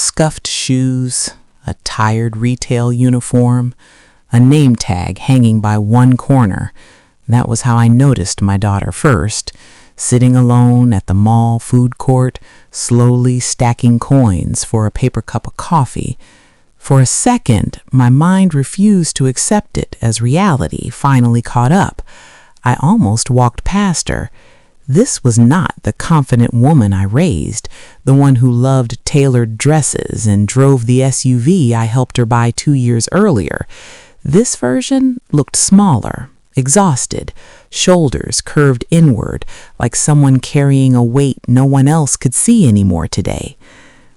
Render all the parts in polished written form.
Scuffed shoes, a tired retail uniform, a name tag hanging by one corner. That was how I noticed my daughter first, sitting alone at the mall food court, slowly stacking coins for a paper cup of coffee. For a second, my mind refused to accept it as reality finally caught up. I almost walked past her. This was not the confident woman I raised, the one who loved tailored dresses and drove the SUV I helped her buy 2 years earlier. This version looked smaller, exhausted, shoulders curved inward, like someone carrying a weight no one else could see anymore today.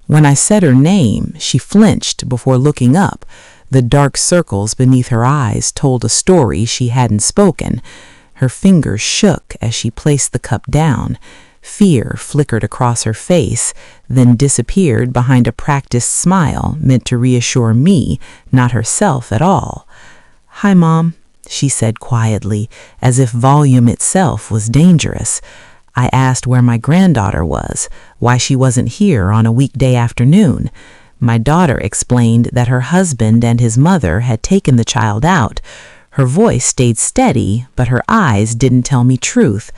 When I said her name, she flinched before looking up. The dark circles beneath her eyes told a story she hadn't spoken. Her fingers shook as she placed the cup down. Fear flickered across her face, then disappeared behind a practiced smile meant to reassure me, not herself at all. "Hi, Mom," she said quietly, as if volume itself was dangerous. I asked where my granddaughter was, why she wasn't here on a weekday afternoon. My daughter explained that her husband and his mother had taken the child out. Her voice stayed steady, but her eyes didn't tell me truth.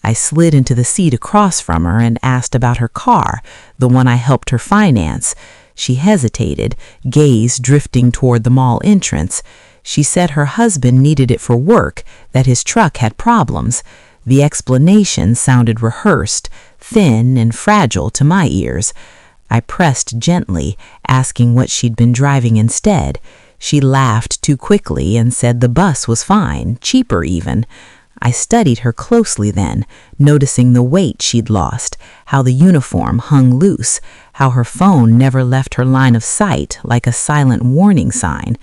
I slid into the seat across from her and asked about her car, the one I helped her finance. She hesitated, gaze drifting toward the mall entrance. She said her husband needed it for work, that his truck had problems. The explanation sounded rehearsed, thin and fragile to my ears. I pressed gently, asking what she'd been driving instead. She laughed too quickly and said the bus was fine, cheaper even. I studied her closely then, noticing the weight she'd lost, how the uniform hung loose, how her phone never left her line of sight like a silent warning sign.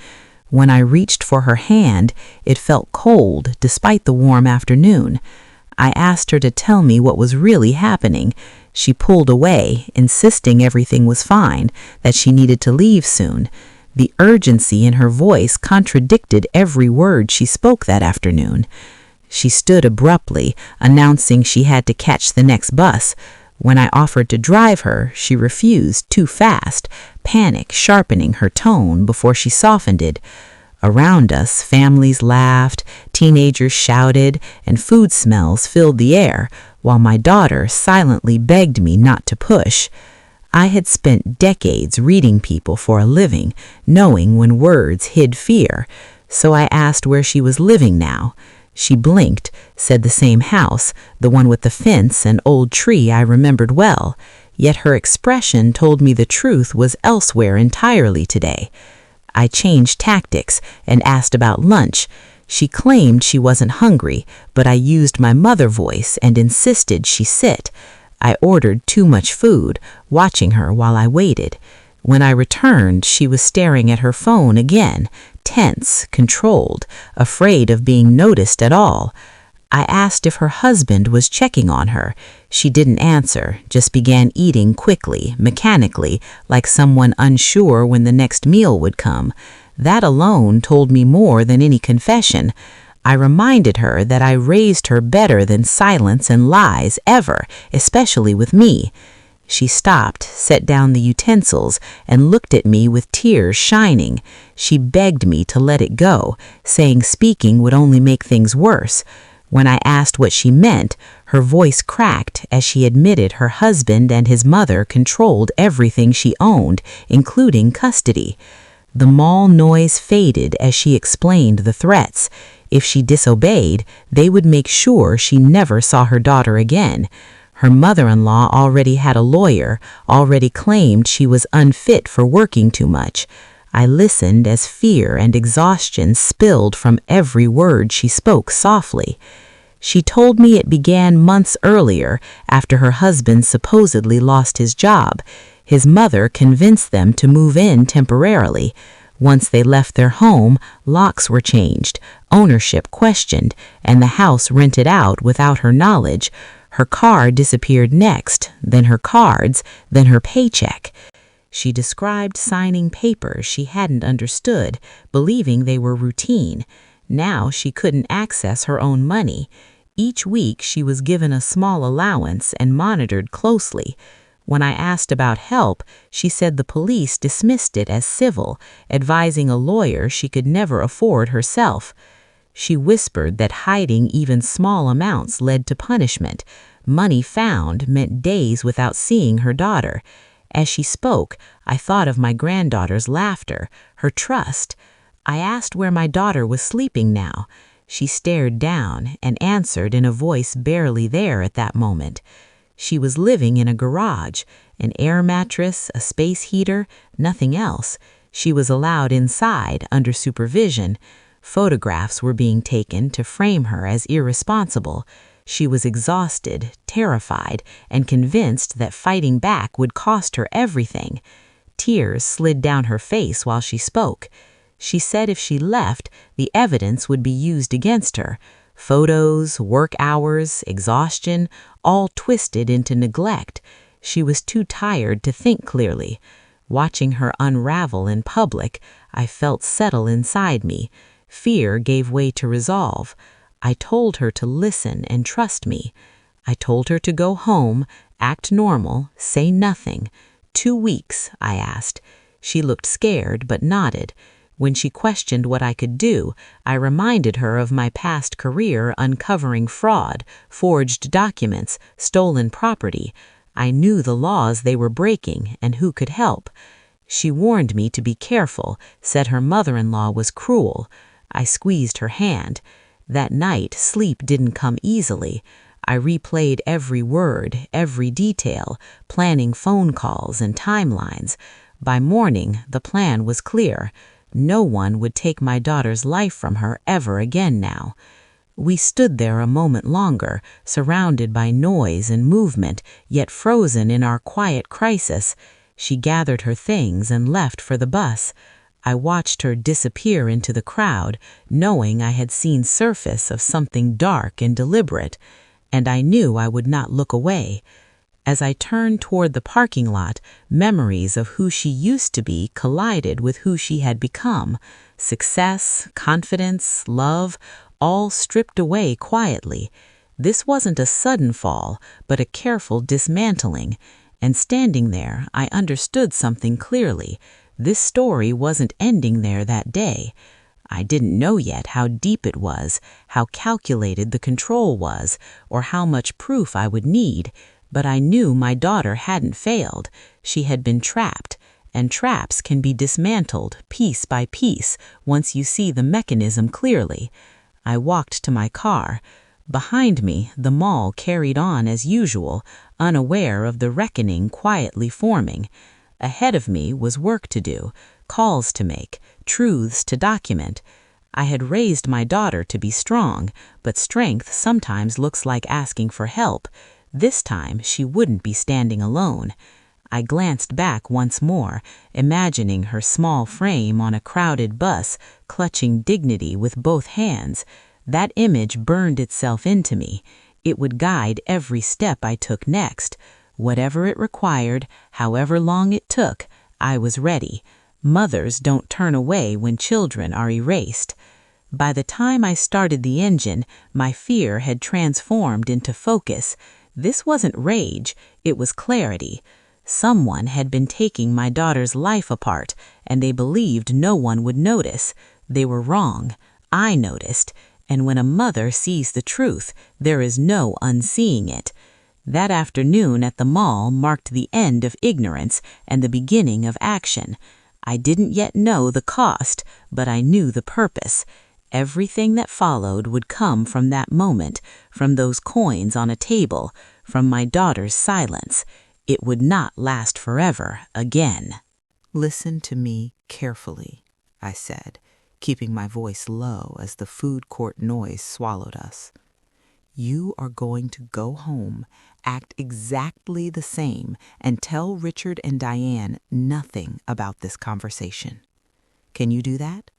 When I reached for her hand, it felt cold despite the warm afternoon. I asked her to tell me what was really happening. She pulled away, insisting everything was fine, that she needed to leave soon. The urgency in her voice contradicted every word she spoke that afternoon. She stood abruptly, announcing she had to catch the next bus. When I offered to drive her, she refused too fast, panic sharpening her tone before she softened it. Around us, families laughed, teenagers shouted, and food smells filled the air, while my daughter silently begged me not to push. I had spent decades reading people for a living, knowing when words hid fear, so I asked where she was living now. She blinked, said the same house, the one with the fence and old tree I remembered well, yet her expression told me the truth was elsewhere entirely today. I changed tactics and asked about lunch. She claimed she wasn't hungry, but I used my mother voice and insisted she sit. I ordered too much food, watching her while I waited. When I returned, she was staring at her phone again, tense, controlled, afraid of being noticed at all. I asked if her husband was checking on her. She didn't answer, just began eating quickly, mechanically, like someone unsure when the next meal would come. That alone told me more than any confession. I reminded her that I raised her better than silence and lies ever, especially with me. She stopped, set down the utensils, and looked at me with tears shining. She begged me to let it go, saying speaking would only make things worse. When I asked what she meant, her voice cracked as she admitted her husband and his mother controlled everything she owned, including custody. The mall noise faded as she explained the threats. If she disobeyed, they would make sure she never saw her daughter again. Her mother-in-law already had a lawyer, already claimed she was unfit for working too much. I listened as fear and exhaustion spilled from every word she spoke softly. She told me it began months earlier, after her husband supposedly lost his job. His mother convinced them to move in temporarily. Once they left their home, locks were changed, ownership questioned, and the house rented out without her knowledge. Her car disappeared next, then her cards, then her paycheck. She described signing papers she hadn't understood, believing they were routine. Now she couldn't access her own money. Each week she was given a small allowance and monitored closely. When I asked about help, she said the police dismissed it as civil, advising a lawyer she could never afford herself. She whispered that hiding even small amounts led to punishment. Money found meant days without seeing her daughter. As she spoke, I thought of my granddaughter's laughter, her trust. I asked where my daughter was sleeping now. She stared down and answered in a voice barely there at that moment. She was living in a garage, an air mattress, a space heater, nothing else. She was allowed inside under supervision. Photographs were being taken to frame her as irresponsible. She was exhausted, terrified, and convinced that fighting back would cost her everything. Tears slid down her face while she spoke. She said if she left, the evidence would be used against her. Photos, work hours, exhaustion, all twisted into neglect. She was too tired to think clearly. Watching her unravel in public, I felt settle inside me. Fear gave way to resolve. I told her to listen and trust me. I told her to go home, act normal, say nothing. 2 weeks, I asked. She looked scared but nodded. When she questioned what I could do, I reminded her of my past career uncovering fraud, forged documents, stolen property. I knew the laws they were breaking and who could help. She warned me to be careful, said her mother-in-law was cruel. I squeezed her hand. That night, sleep didn't come easily. I replayed every word, every detail, planning phone calls and timelines. By morning, the plan was clear. No one would take my daughter's life from her ever again now. We stood there a moment longer, surrounded by noise and movement, yet frozen in our quiet crisis. She gathered her things and left for the bus. I watched her disappear into the crowd, knowing I had seen surface of something dark and deliberate, and I knew I would not look away. As I turned toward the parking lot, memories of who she used to be collided with who she had become. Success, confidence, love, all stripped away quietly. This wasn't a sudden fall, but a careful dismantling. And standing there, I understood something clearly. This story wasn't ending there that day. I didn't know yet how deep it was, how calculated the control was, or how much proof I would need. But I knew my daughter hadn't failed. She had been trapped, and traps can be dismantled piece by piece once you see the mechanism clearly. I walked to my car. Behind me, the mall carried on as usual, unaware of the reckoning quietly forming. Ahead of me was work to do, calls to make, truths to document. I had raised my daughter to be strong, but strength sometimes looks like asking for help. This time, she wouldn't be standing alone. I glanced back once more, imagining her small frame on a crowded bus, clutching dignity with both hands. That image burned itself into me. It would guide every step I took next. Whatever it required, however long it took, I was ready. Mothers don't turn away when children are erased. By the time I started the engine, my fear had transformed into focus. This wasn't rage, it was clarity. Someone had been taking my daughter's life apart, and they believed no one would notice. They were wrong. I noticed. And when a mother sees the truth, there is no unseeing it. That afternoon at the mall marked the end of ignorance and the beginning of action. I didn't yet know the cost, but I knew the purpose. Everything that followed would come from that moment, from those coins on a table, from my daughter's silence. It would not last forever again. "Listen to me carefully," I said, keeping my voice low as the food court noise swallowed us. "You are going to go home, act exactly the same, and tell Richard and Diane nothing about this conversation. Can you do that?"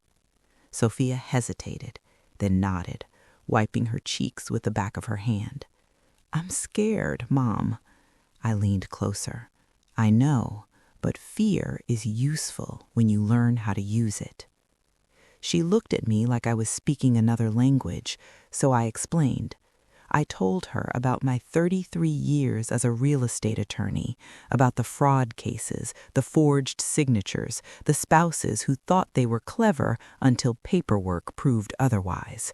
Sophia hesitated, then nodded, wiping her cheeks with the back of her hand. "I'm scared, Mom." I leaned closer. "I know, but fear is useful when you learn how to use it." She looked at me like I was speaking another language, so I explained. I told her about my 33 years as a real estate attorney, about the fraud cases, the forged signatures, the spouses who thought they were clever until paperwork proved otherwise.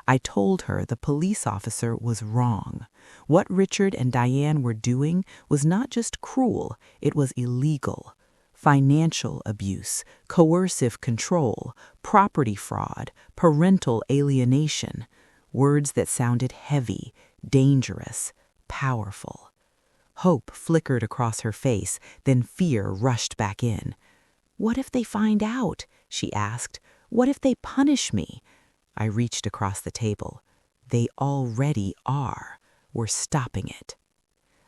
I told her the police officer was wrong. What Richard and Diane were doing was not just cruel, it was illegal. Financial abuse, coercive control, property fraud, parental alienation. Words that sounded heavy, dangerous, powerful. Hope flickered across her face, then fear rushed back in. "What if they find out?" she asked. "What if they punish me?" I reached across the table. "They already are. We're stopping it."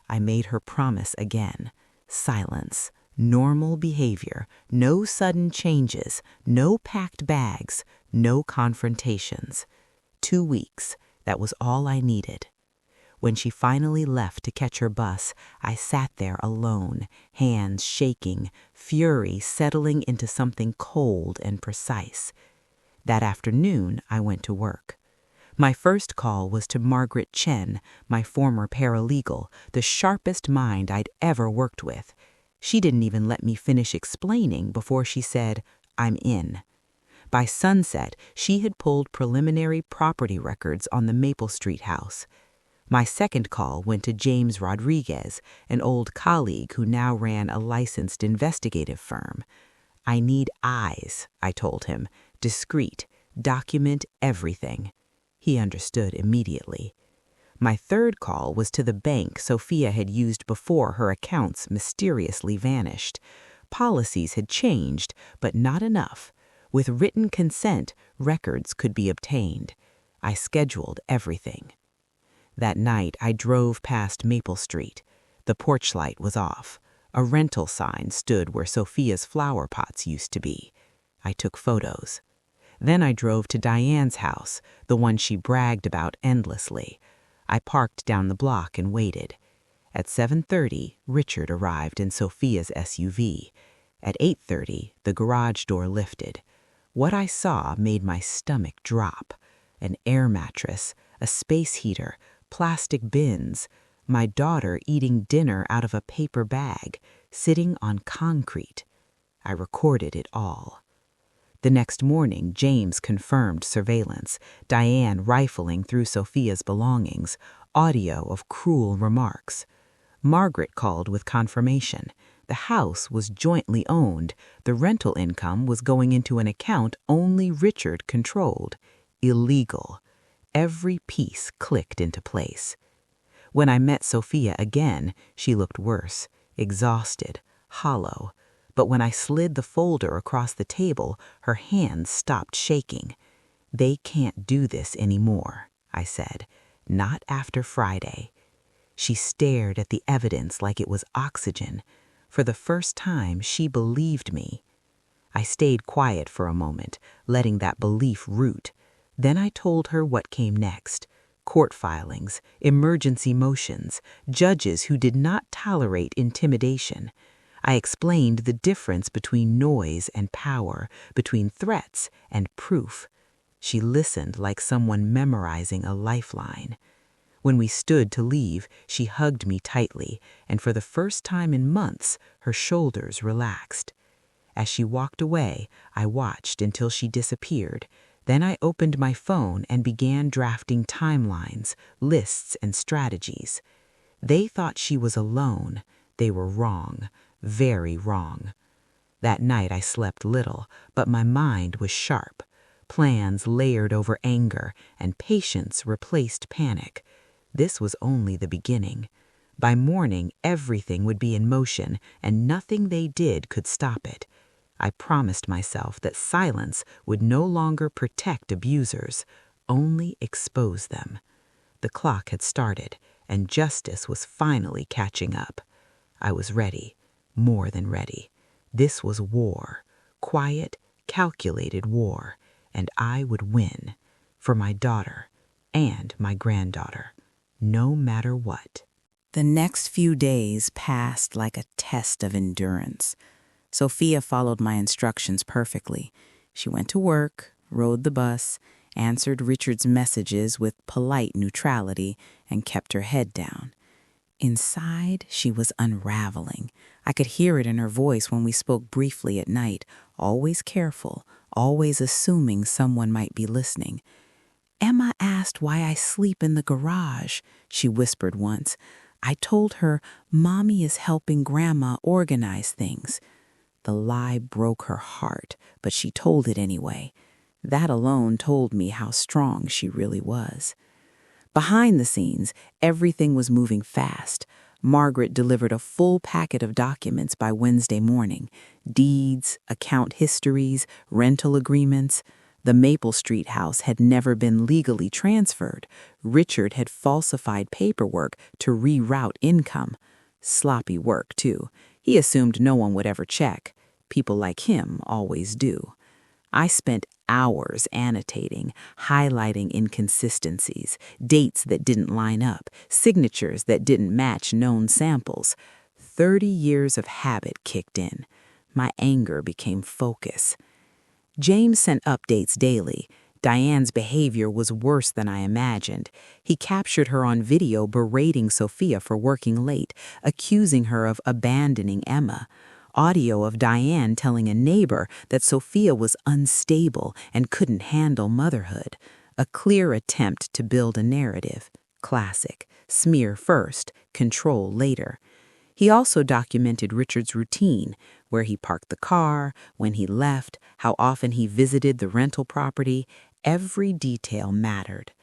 I made her promise again. Silence, normal behavior, no sudden changes, no packed bags, no confrontations. 2 weeks, that was all I needed. When she finally left to catch her bus, I sat there alone, hands shaking, fury settling into something cold and precise. That afternoon, I went to work. My first call was to Margaret Chen, my former paralegal, the sharpest mind I'd ever worked with. She didn't even let me finish explaining before she said, "I'm in." By sunset, she had pulled preliminary property records on the Maple Street house. My second call went to James Rodriguez, an old colleague who now ran a licensed investigative firm. "I need eyes," I told him, "discreet, document everything." He understood immediately. My third call was to the bank Sophia had used before her accounts mysteriously vanished. Policies had changed, but not enough. With written consent, records could be obtained. I scheduled everything. That night, I drove past Maple Street. The porch light was off. A rental sign stood where Sophia's flower pots used to be. I took photos. Then I drove to Diane's house, the one she bragged about endlessly. I parked down the block and waited. At 7:30, Richard arrived in Sophia's SUV. At 8:30, the garage door lifted. What I saw made my stomach drop. An air mattress, a space heater, plastic bins, my daughter eating dinner out of a paper bag, sitting on concrete. I recorded it all. The next morning, James confirmed surveillance, Diane rifling through Sophia's belongings, audio of cruel remarks. Margaret called with confirmation. The house was jointly owned. The rental income was going into an account only Richard controlled. Illegal. Every piece clicked into place. When I met Sophia again, she looked worse, exhausted, hollow. But when I slid the folder across the table, her hands stopped shaking. "They can't do this anymore," I said. "Not after Friday." She stared at the evidence like it was oxygen. For the first time, she believed me. I stayed quiet for a moment, letting that belief root. Then I told her what came next. Court filings, emergency motions, judges who did not tolerate intimidation. I explained the difference between noise and power, between threats and proof. She listened like someone memorizing a lifeline. When we stood to leave, she hugged me tightly, and for the first time in months, her shoulders relaxed. As she walked away, I watched until she disappeared. Then I opened my phone and began drafting timelines, lists, and strategies. They thought she was alone. They were wrong, very wrong. That night I slept little, but my mind was sharp. Plans layered over anger, and patience replaced panic. This was only the beginning. By morning, everything would be in motion, and nothing they did could stop it. I promised myself that silence would no longer protect abusers, only expose them. The clock had started, and justice was finally catching up. I was ready, more than ready. This was war, quiet, calculated war, and I would win, for my daughter and my granddaughter, no matter what. The next few days passed like a test of endurance. Sophia followed my instructions perfectly. She went to work, rode the bus, answered Richard's messages with polite neutrality, and kept her head down. Inside, she was unraveling. I could hear it in her voice when we spoke briefly at night, always careful, always assuming someone might be listening. "Emma asked why I sleep in the garage," she whispered once. "I told her Mommy is helping Grandma organize things." The lie broke her heart, but she told it anyway. That alone told me how strong she really was. Behind the scenes, everything was moving fast. Margaret delivered a full packet of documents by Wednesday morning: deeds, account histories, rental agreements. The Maple Street house had never been legally transferred. Richard had falsified paperwork to reroute income. Sloppy work, too. He assumed no one would ever check. People like him always do. I spent hours annotating, highlighting inconsistencies, dates that didn't line up, signatures that didn't match known samples. 30 years of habit kicked in. My anger became focus. James sent updates daily. Diane's behavior was worse than I imagined. He captured her on video berating Sophia for working late, accusing her of abandoning Emma. Audio of Diane telling a neighbor that Sophia was unstable and couldn't handle motherhood. A clear attempt to build a narrative. Classic. Smear first, control later. He also documented Richard's routine, where he parked the car, when he left, how often he visited the rental property. Every detail mattered.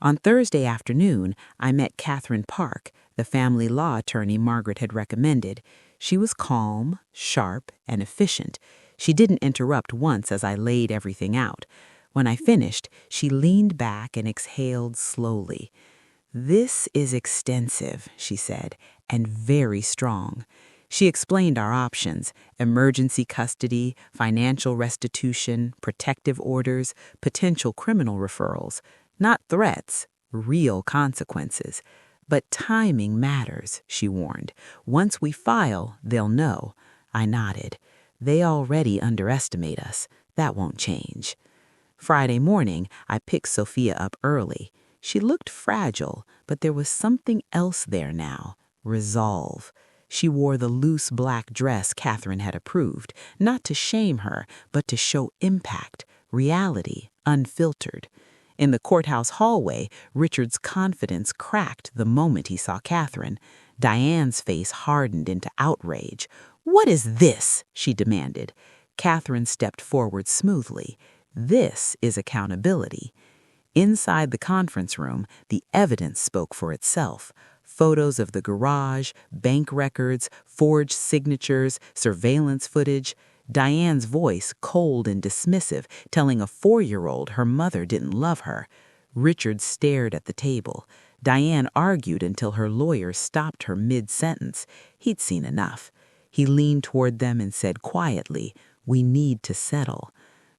On Thursday afternoon, I met Catherine Park, the family law attorney Margaret had recommended. She was calm, sharp, and efficient. She didn't interrupt once as I laid everything out. When I finished, she leaned back and exhaled slowly. "This is extensive," she said, "and very strong." She explained our options: emergency custody, financial restitution, protective orders, potential criminal referrals. Not threats, real consequences. But timing matters, she warned. Once we file, they'll know. I nodded. They already underestimate us. That won't change. Friday morning, I picked Sophia up early. She looked fragile, but there was something else there now. Resolve. She wore the loose black dress Catherine had approved, not to shame her, but to show impact, reality, unfiltered. In the courthouse hallway, Richard's confidence cracked the moment he saw Catherine. Diane's face hardened into outrage. "What is this?" she demanded. Catherine stepped forward smoothly. "This is accountability." Inside the conference room, the evidence spoke for itself. Photos of the garage, bank records, forged signatures, surveillance footage. Diane's voice, cold and dismissive, telling a 4-year-old her mother didn't love her. Richard stared at the table. Diane argued until her lawyer stopped her mid-sentence. He'd seen enough. He leaned toward them and said quietly, "We need to settle."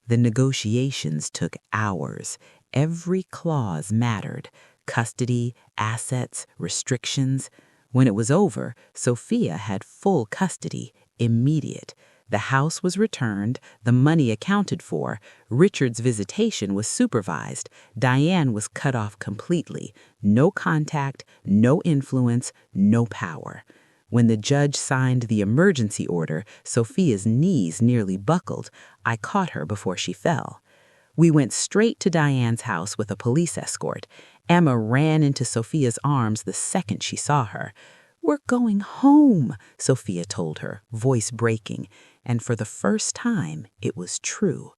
The negotiations took hours. Every clause mattered: custody, assets, restrictions. When it was over, Sophia had full custody, immediate. The house was returned, the money accounted for, Richard's visitation was supervised, Diane was cut off completely. No contact, no influence, no power. When the judge signed the emergency order, Sophia's knees nearly buckled. I caught her before she fell. We went straight to Diane's house with a police escort. Emma ran into Sophia's arms the second she saw her. "We're going home," Sophia told her, voice breaking. And for the first time, it was true.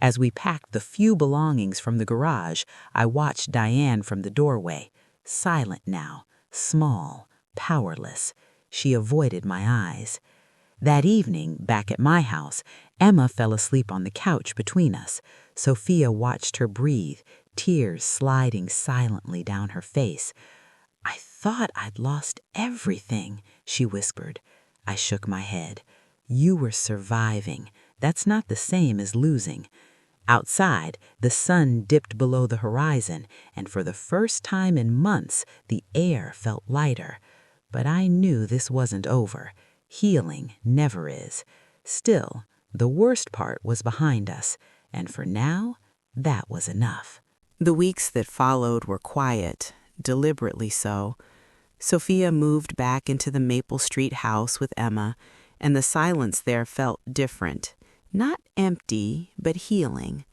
As we packed the few belongings from the garage, I watched Diane from the doorway. Silent now, small, powerless. She avoided my eyes. That evening, back at my house, Emma fell asleep on the couch between us. Sophia watched her breathe, tears sliding silently down her face. "I thought I'd lost everything," she whispered. I shook my head. "You were surviving. That's not the same as losing." Outside, the sun dipped below the horizon, and for the first time in months, the air felt lighter. But I knew this wasn't over. Healing never is. Still, the worst part was behind us, and for now, That was enough. The weeks that followed were quiet, deliberately so. Sophia moved back into the Maple Street house with Emma, and the silence there felt different. Not empty, but healing.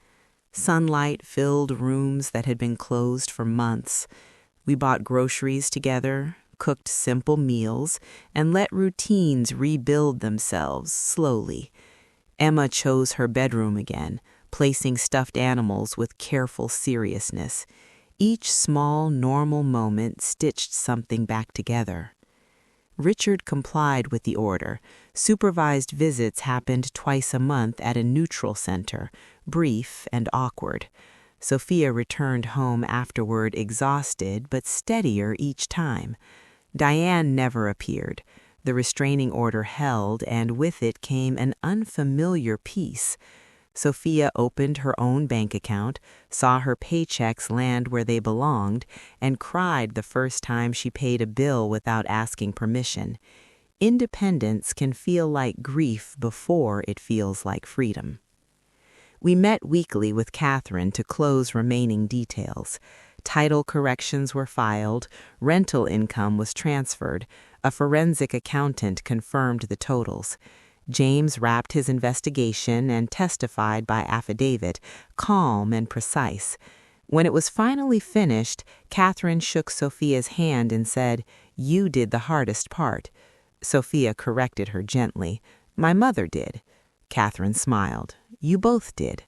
Sunlight filled rooms that had been closed for months. We bought groceries together, cooked simple meals, and let routines rebuild themselves slowly. Emma chose her bedroom again, placing stuffed animals with careful seriousness. Each small, normal moment stitched something back together. Richard complied with the order. Supervised visits happened twice a month at a neutral center, brief and awkward. Sophia returned home afterward exhausted but steadier each time. Diane never appeared. The restraining order held, and with it came an unfamiliar peace. Sophia opened her own bank account, saw her paychecks land where they belonged, and cried the first time she paid a bill without asking permission. Independence can feel like grief before it feels like freedom. We met weekly with Catherine to close remaining details. Title corrections were filed, rental income was transferred, a forensic accountant confirmed the totals. James wrapped his investigation and testified by affidavit, calm and precise. When it was finally finished, Catherine shook Sophia's hand and said, "You did the hardest part." Sophia corrected her gently. "My mother did." Catherine smiled. "You both did."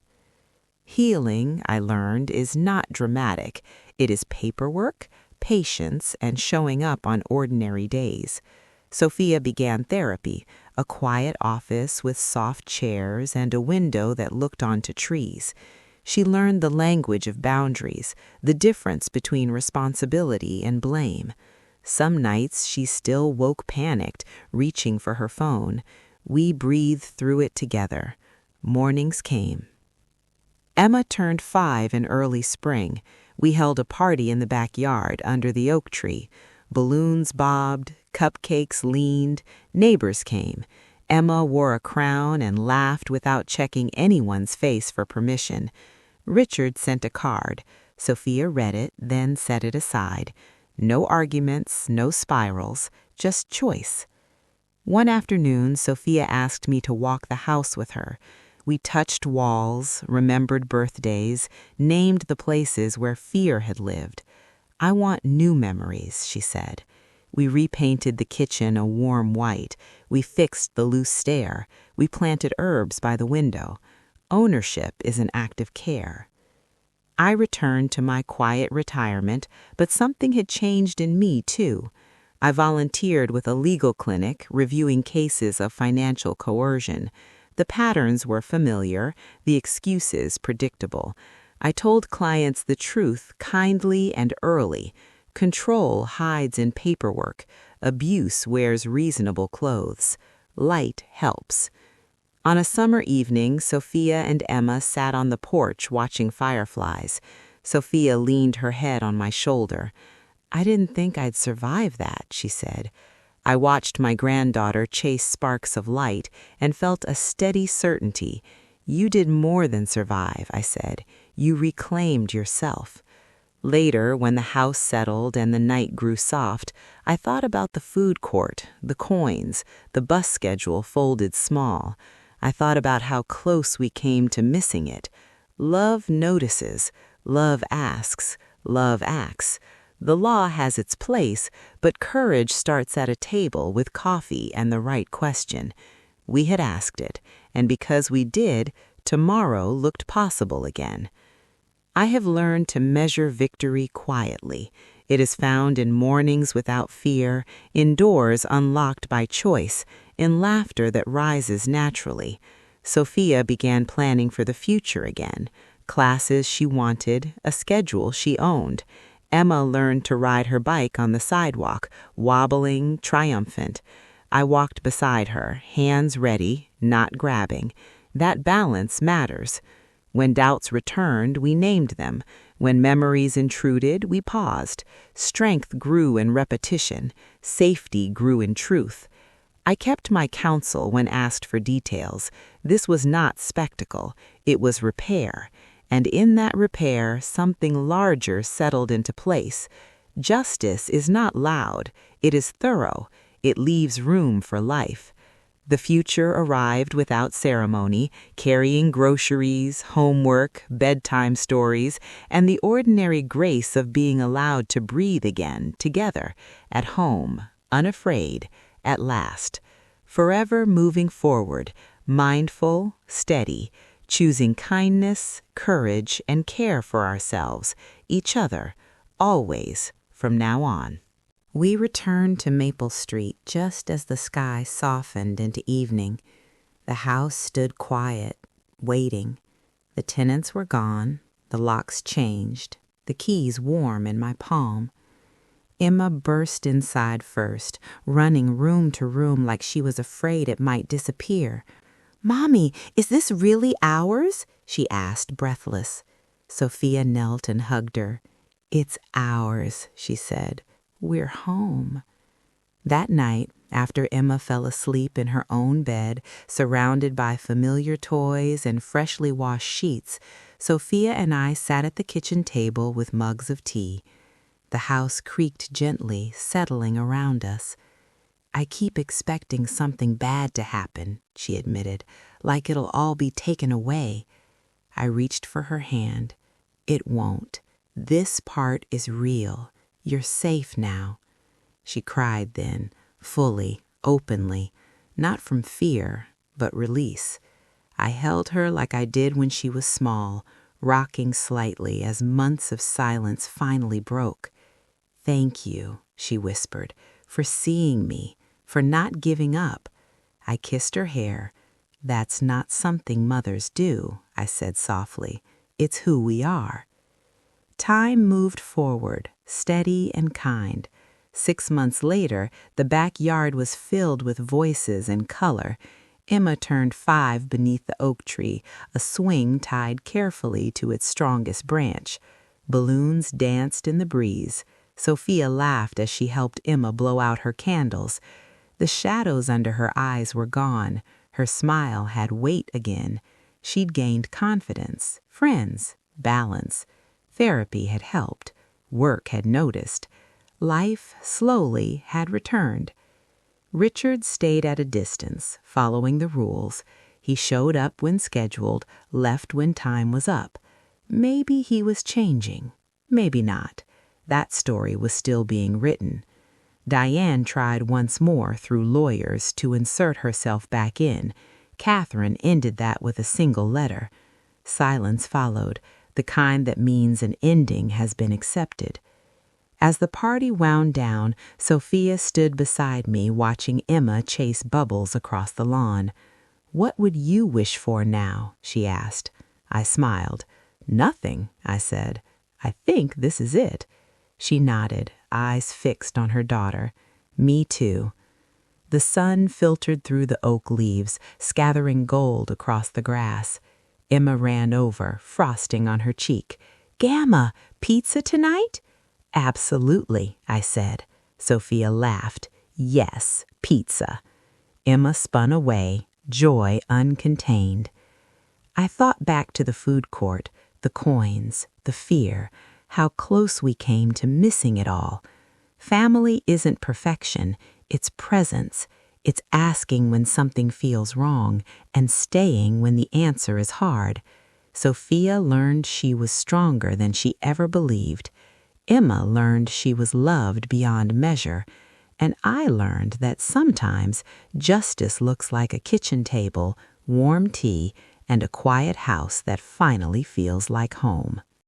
Healing, I learned, is not dramatic. It is paperwork, patience, and showing up on ordinary days. Sophia began therapy, a quiet office with soft chairs and a window that looked onto trees. She learned the language of boundaries, the difference between responsibility and blame. Some nights she still woke panicked, reaching for her phone. We breathed through it together. Mornings came. Emma turned 5 in early spring. We held a party in the backyard under the oak tree. Balloons bobbed, cupcakes leaned, neighbors came. Emma wore a crown and laughed without checking anyone's face for permission. Richard sent a card. Sophia read it, then set it aside. No arguments, no spirals, just choice. One afternoon, Sophia asked me to walk the house with her. We touched walls, remembered birthdays, named the places where fear had lived. "I want new memories," she said. We repainted the kitchen a warm white. We fixed the loose stair. We planted herbs by the window. Ownership is an act of care. I returned to my quiet retirement, but something had changed in me, too. I volunteered with a legal clinic, reviewing cases of financial coercion. The patterns were familiar, the excuses predictable. I told clients the truth kindly and early. Control hides in paperwork. Abuse wears reasonable clothes. Light helps. On a summer evening, Sophia and Emma sat on the porch watching fireflies. Sophia leaned her head on my shoulder. "I didn't think I'd survive that," she said. I watched my granddaughter chase sparks of light and felt a steady certainty. "You did more than survive," I said. "You reclaimed yourself." Later, when the house settled and the night grew soft, I thought about the food court, the coins, the bus schedule folded small. I thought about how close we came to missing it. Love notices, love asks, love acts. The law has its place, but courage starts at a table with coffee and the right question. We had asked it, and because we did, tomorrow looked possible again. I have learned to measure victory quietly. It is found in mornings without fear, in doors unlocked by choice, in laughter that rises naturally. Sophia began planning for the future again. Classes she wanted, a schedule she owned. Emma learned to ride her bike on the sidewalk, wobbling, triumphant. I walked beside her, hands ready, not grabbing. That balance matters. When doubts returned, we named them. When memories intruded, we paused. Strength grew in repetition. Safety grew in truth. I kept my counsel when asked for details. This was not spectacle. It was repair. and in that repair something larger settled into place. Justice is not loud, it is thorough, it leaves room for life. The future arrived without ceremony, carrying groceries, homework, bedtime stories, and the ordinary grace of being allowed to breathe again, together, at home, unafraid, at last. Forever moving forward, mindful, steady, choosing kindness, courage, and care for ourselves, each other, always, from now on. We returned to Maple Street just as the sky softened into evening. The house stood quiet, waiting. The tenants were gone, the locks changed, the keys warm in my palm. Emma burst inside first, running room to room like she was afraid it might disappear. "Mommy, is this really ours?" she asked, breathless. Sophia knelt and hugged her. "It's ours," she said. "We're home." That night, after Emma fell asleep in her own bed, surrounded by familiar toys and freshly washed sheets, Sophia and I sat at the kitchen table with mugs of tea. The house creaked gently, settling around us. "I keep expecting something bad to happen," she admitted, "like it'll all be taken away." I reached for her hand. "It won't. This part is real. You're safe now." She cried then, fully, openly, not from fear, but release. I held her like I did when she was small, rocking slightly as months of silence finally broke. "Thank you," she whispered, "for seeing me, for not giving up." I kissed her hair. "That's not something mothers do," I said softly. "It's who we are." Time moved forward, steady and kind. 6 months later, the backyard was filled with voices and color. Emma turned 5 beneath the oak tree, a swing tied carefully to its strongest branch. Balloons danced in the breeze. Sophia laughed as she helped Emma blow out her candles. The shadows under her eyes were gone. Her smile had weight again. She'd gained confidence, friends, balance. Therapy had helped. Work had noticed. Life, slowly, had returned. Richard stayed at a distance, following the rules. He showed up when scheduled, left when time was up. Maybe he was changing. Maybe not. That story was still being written. Diane tried once more through lawyers to insert herself back in. Catherine ended that with a single letter. Silence followed, the kind that means an ending has been accepted. As the party wound down, Sophia stood beside me watching Emma chase bubbles across the lawn. "What would you wish for now?" she asked. I smiled. "Nothing," I said. "I think this is it." She nodded, eyes fixed on her daughter. "Me too." The sun filtered through the oak leaves, scattering gold across the grass. Emma ran over, frosting on her cheek. "Gamma, pizza tonight?" "Absolutely," I said. Sophia laughed. "Yes, pizza." Emma spun away, joy uncontained. I thought back to the food court, the coins, the fear, how close we came to missing it all. Family isn't perfection, it's presence. It's asking when something feels wrong and staying when the answer is hard. Sophia learned she was stronger than she ever believed. Emma learned she was loved beyond measure. And I learned that sometimes justice looks like a kitchen table, warm tea, and a quiet house that finally feels like home.